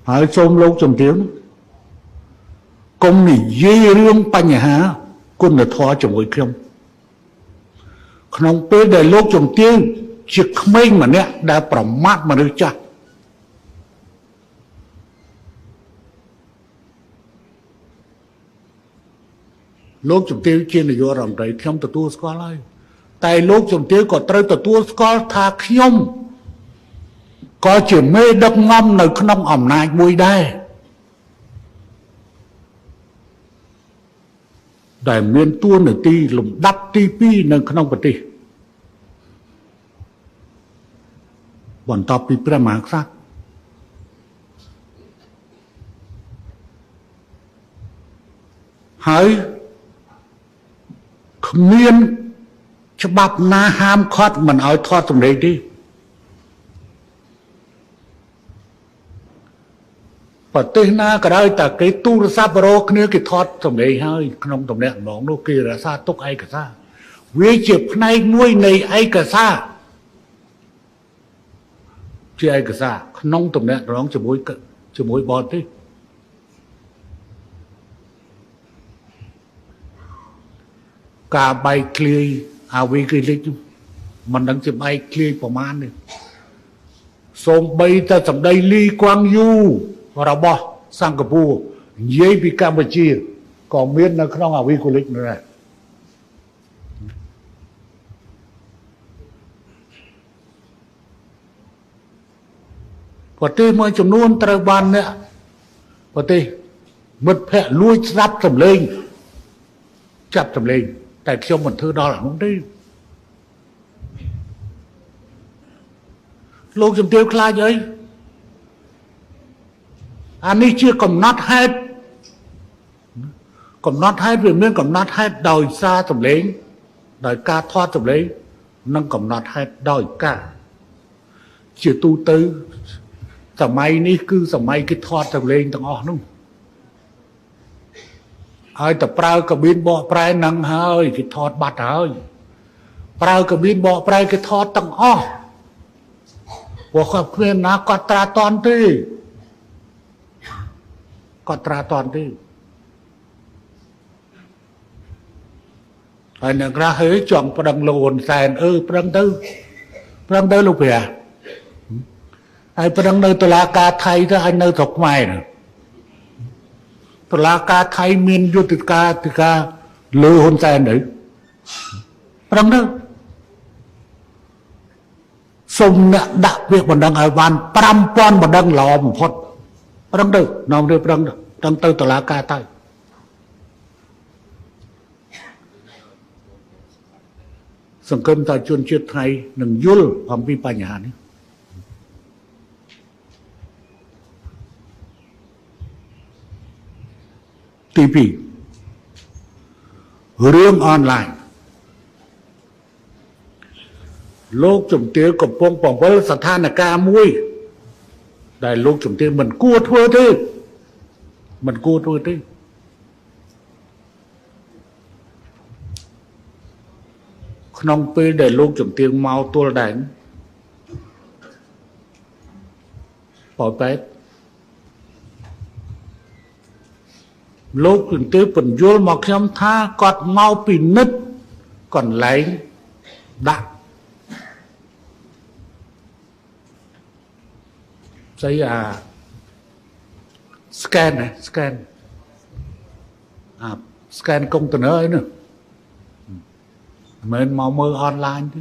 ហើយសូមលោកជំទាវកុំនិយាយរឿងបញ្ហាគុណធម៌ជាមួយខ្ញុំក្នុងពេលដែលលោកជំទាវជាក្មេងម្នាក់ដែលប្រមាថមនុស្សចាស់លោកជំទាវជានាយករដ្ឋមន្ត្រីខ្ញុំទទួលស្គាល់ហើយតែលោកជំទាវក៏ត្រូវទទួលស្គាល់ថាខ្ញុំក៏ជាមេដឹកនាំនៅក្នុងអំណាចមួយដែរដែលមានតួនាទីលំដាប់ទី2នៅក្នុងប្រទេសបន្ទាប់ពីព្រះមហាក្សត្រហើយគ្មានច្បាប់ណាហាមឃាត់មិនឲ្យថតសម្លេងទេប្រទេសណាក៏ដោយតែគេទូរស័ព្ទរកគ្នាគេថតសម្លេងហើយក្នុងតំណែងម្ដងនោះគេរក្សាទុកឯកសារវាជាផ្នែកមួយនៃឯកសារជាឯកសារក្នុងតំណែងម្ដងជាមួយបរទេសការបែកឃ្លាយអាវីគ្លីកមិនដឹងជាបែកឃ្លាយប្រមាណទេសូម្បីតែសម្ដីលីគួងយូរបស់សិង្ហបុរីនិយាយពីកម្ពុជាក៏មាននៅក្នុងអាវីគ្លីកនោះដែរប្រទេសមួយចំនួនត្រូវបានអ្នកប្រទេសមិត្តភ័ក្តិលួចស្ដាប់សម្លេងចាប់សម្លេងតែខ្ញុំមិនធ្វើដល់អានោះទេលោកជំទាវខ្លាចអីអានេះជាកំណត់ហេតុវាមានកំណត់ហេតុដោយសារសម្លេងដោយការថតសម្លេងនិងកំណត់ហេតុដោយការជាទូទៅសម័យនេះគឺសម័យគេថតសម្លេងទាំងអស់នោះហើយតែប្រើកាប៊ីនបកប្រែនឹងហើយគេថតបាត់ហើយប្រើកាប៊ីនបកប្រែគេថតទាំងអស់ព្រោះគាត់គ្មានណាគាត់ត្រាតន់ទេគាត់ត្រាតន់ទេហើយអ្នកខ្លះហេចង់ប្តឹងលោកហ៊ុនសែនប្តឹងទៅលោកព្រះហើយប្តឹងនៅតុលាការថៃទៅឲ្យនៅស្រុកខ្មែរណាតុលាការថៃមានយុត្តិការពីការលើហ៊ុនសែនទៅប្រឹងទៅសុំអ្នកដាក់ពាក្យបណ្ដឹងឲ្យបាន 5000 បណ្ដឹងល្អបំផុតប្រឹងទៅនាំទៅប្រឹងទៅតុលាការទៅសង្គមតាជនជាតិថៃនឹងយល់អំពីបញ្ហានេះទី2រឿងអនឡាញលោកជំទាវកំពុងបង្វិលស្ថានភាពមួយដែលលោកជំទាវមិនគួរធ្វើទេក្នុងពេលដែលលោកជំទាវមកទល់ដែនប៉ោយប៉ែតលោកជំទាវបញ្យល់មកខ្ញុំថាគាត់មកពិនិត្យកន្លែងដាក់ស្អីscan កុងតឺន័រអីនោះមិនមកមើលអនឡាញទេ